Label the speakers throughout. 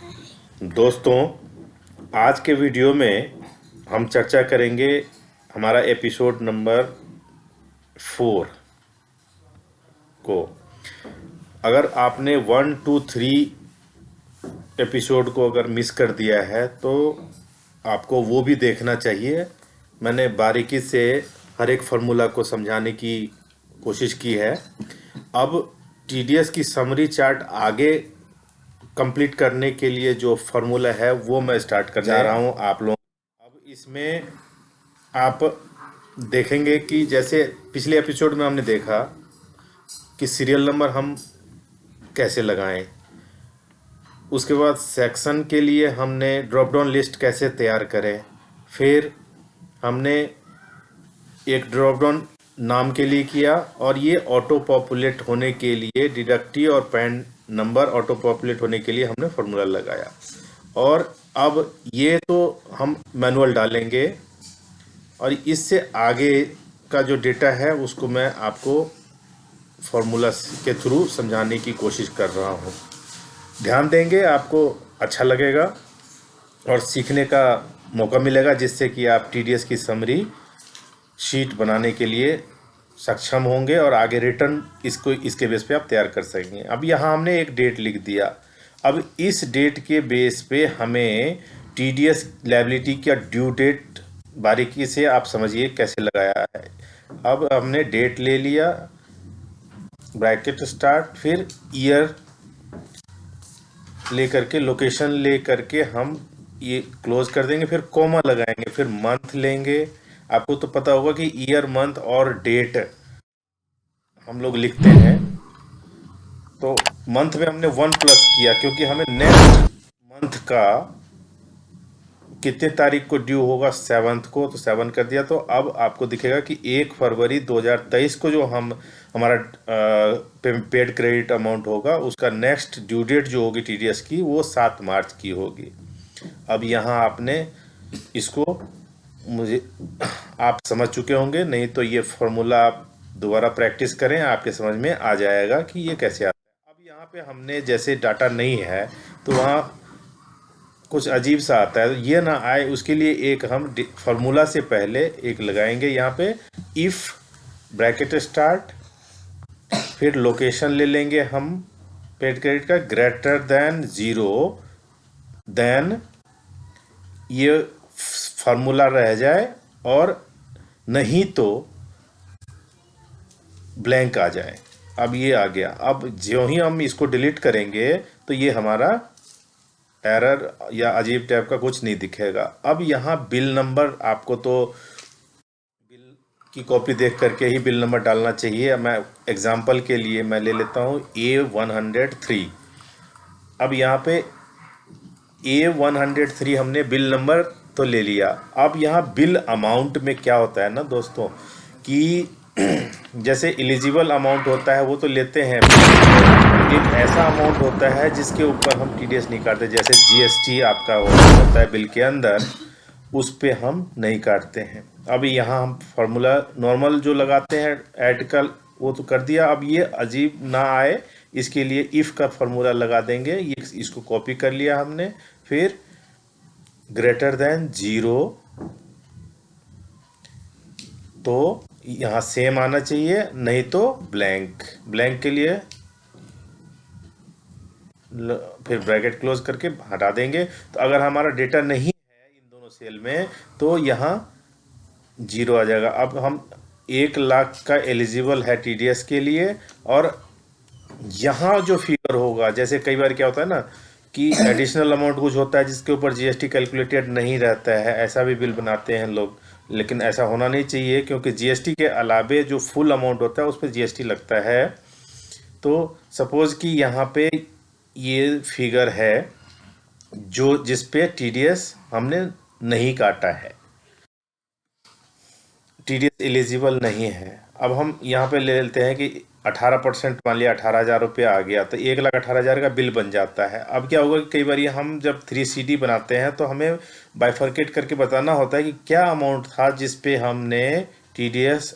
Speaker 1: दोस्तों, आज के वीडियो में हम चर्चा करेंगे हमारा एपिसोड नंबर 4 को। अगर आपने 1, 2, 3 एपिसोड को अगर मिस कर दिया है तो आपको वो भी देखना चाहिए। मैंने बारीकी से हर एक फार्मूला को समझाने की कोशिश की है। अब टीडीएस की समरी चार्ट आगे कंप्लीट करने के लिए जो फार्मूला है वो मैं स्टार्ट करने जा रहा हूँ आप लोग। अब इसमें आप देखेंगे कि जैसे पिछले एपिसोड में हमने देखा कि सीरियल नंबर हम कैसे लगाएं, उसके बाद सेक्शन के लिए हमने ड्रॉप डाउन लिस्ट कैसे तैयार करें, फिर हमने एक ड्रॉप डाउन नाम के लिए किया और ये ऑटो पॉपुलेट होने के लिए डिडक्टिव और पैन नंबर ऑटो पॉपुलेट होने के लिए हमने फार्मूला लगाया। और अब ये तो हम मैनुअल डालेंगे और इससे आगे का जो डेटा है उसको मैं आपको फार्मूला के थ्रू समझाने की कोशिश कर रहा हूँ। ध्यान देंगे, आपको अच्छा लगेगा और सीखने का मौका मिलेगा, जिससे कि आप टीडीएस की समरी शीट बनाने के लिए सक्षम होंगे और आगे रिटर्न इसके बेस पे आप तैयार कर सकेंगे। अब यहाँ हमने एक डेट लिख दिया। अब इस डेट के बेस पे हमें टीडीएस लायबिलिटी का ड्यू डेट बारीकी से आप समझिए कैसे लगाया है। अब हमने डेट ले लिया, ब्रैकेट स्टार्ट, फिर ईयर ले करके, लोकेशन ले करके हम ये क्लोज कर देंगे, फिर कॉमा लगाएंगे, फिर मंथ लेंगे। आपको तो पता होगा कि ईयर, मंथ और डेट हम लोग लिखते हैं। तो मंथ में हमने 1 प्लस किया क्योंकि हमें नेक्स्ट मंथ का कितने तारीख को ड्यू होगा, 7 को, तो 7 कर दिया। तो अब आपको दिखेगा कि 1 फरवरी 2023 को जो हमारा पेड क्रेडिट अमाउंट होगा उसका नेक्स्ट ड्यू डेट जो होगी टीडीएस की वो 7 मार्च की होगी। अब यहाँ आपने इसको, मुझे आप समझ चुके होंगे, नहीं तो ये फॉर्मूला आप दोबारा प्रैक्टिस करें, आपके समझ में आ जाएगा कि ये कैसे आता है। अब यहाँ पे हमने जैसे डाटा नहीं है तो वहाँ कुछ अजीब सा आता है, ये ना आए उसके लिए एक हम फार्मूला से पहले एक लगाएंगे यहाँ पे, इफ ब्रैकेट स्टार्ट, फिर लोकेशन ले लेंगे हम पेड क्रेडिट का ग्रेटर देन 0, देन ये फार्मूला रह जाए और नहीं तो ब्लैंक आ जाए। अब ये आ गया। अब जो ही हम इसको डिलीट करेंगे तो ये हमारा एरर या अजीब टाइप का कुछ नहीं दिखेगा। अब यहाँ बिल नंबर, आपको तो बिल की कॉपी देख करके ही बिल नंबर डालना चाहिए। मैं एग्जांपल के लिए मैं ले लेता हूँ A103। अब यहाँ पे A103 हमने बिल नंबर तो ले लिया। अब यहाँ बिल अमाउंट में क्या होता है ना दोस्तों, कि जैसे एलिजिबल अमाउंट होता है वो तो लेते हैं, एक ऐसा अमाउंट होता है जिसके ऊपर हम टीडीएस नहीं काटते, जैसे जीएसटी आपका होता है बिल के अंदर, उस पे हम नहीं काटते हैं। अब यहाँ हम फार्मूला नॉर्मल जो लगाते हैं ऐड का वो तो कर दिया। अब ये अजीब ना आए इसके लिए इफ़ का फार्मूला लगा देंगे। ये इसको कॉपी कर लिया हमने, फिर ग्रेटर देन 0, तो यहाँ सेम आना चाहिए, नहीं तो ब्लैंक। ब्लैंक के लिए फिर ब्रैकेट क्लोज करके हटा देंगे। तो अगर हमारा डेटा नहीं है इन दोनों सेल में तो यहाँ 0 आ जाएगा। अब हम 1 लाख का एलिजिबल है टीडीएस के लिए, और यहाँ जो फिगर होगा, जैसे कई बार क्या होता है ना कि एडिशनल अमाउंट कुछ होता है जिसके ऊपर जीएसटी कैलकुलेटेड नहीं रहता है, ऐसा भी बिल बनाते हैं लोग, लेकिन ऐसा होना नहीं चाहिए क्योंकि जीएसटी के अलावे जो फुल अमाउंट होता है उस पर जीएसटी लगता है। तो सपोज कि यहाँ पे ये फिगर है जो जिस पे टीडीएस हमने नहीं काटा है, टीडीएस एलिजिबल नहीं है। अब हम यहाँ पे ले लेते हैं कि 18%, मान लिया 18,000 रुपये आ गया, तो 1,18,000 का बिल बन जाता है। अब क्या होगा कि कई बार हम जब 3CD बनाते हैं तो हमें बाइफरकेट करके बताना होता है कि क्या अमाउंट था जिस पे हमने टीडीएस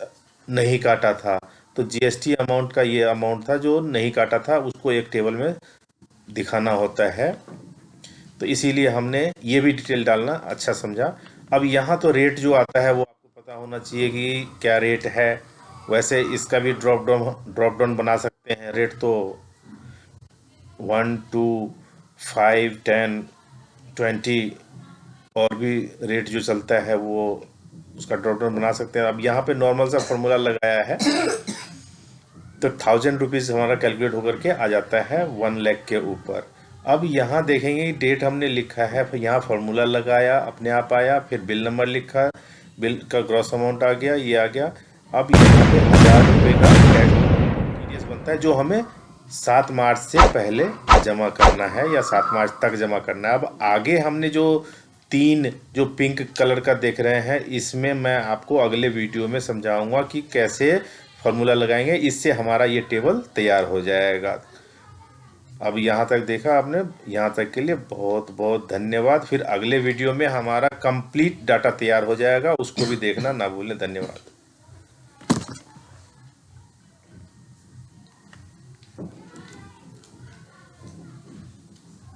Speaker 1: नहीं काटा था। तो जीएसटी अमाउंट का ये अमाउंट था जो नहीं काटा था, उसको एक टेबल में दिखाना होता है। तो इसीलिए हमने ये भी डिटेल डालना अच्छा समझा। अब यहाँ तो रेट जो आता है वो आपको पता होना चाहिए कि क्या रेट है। वैसे इसका भी ड्रॉप डाउन बना सकते हैं। रेट तो 1 2 5 10 20 और भी रेट जो चलता है वो उसका ड्रॉप डाउन बना सकते हैं। अब यहाँ पे नॉर्मल सा फॉर्मूला लगाया है तो 1000 रुपीज़ हमारा कैलकुलेट होकर के आ जाता है 1 लाख के ऊपर। अब यहाँ देखेंगे डेट हमने लिखा है, फिर यहाँ फार्मूला लगाया, अपने आप आया, फिर बिल नंबर लिखा, बिल का ग्रॉस अमाउंट आ गया, ये आ गया। अब यहाँ पे 1000 रुपये का कैश टीडीएस बनता है जो हमें 7 मार्च से पहले जमा करना है या 7 मार्च तक जमा करना है। अब आगे हमने जो 3 जो पिंक कलर का देख रहे हैं इसमें मैं आपको अगले वीडियो में समझाऊंगा कि कैसे फॉर्मूला लगाएंगे, इससे हमारा ये टेबल तैयार हो जाएगा। अब यहाँ तक देखा आपने, यहाँ तक के लिए बहुत बहुत धन्यवाद। फिर अगले वीडियो में हमारा कंप्लीट डाटा तैयार हो जाएगा, उसको भी देखना ना भूलें। धन्यवाद।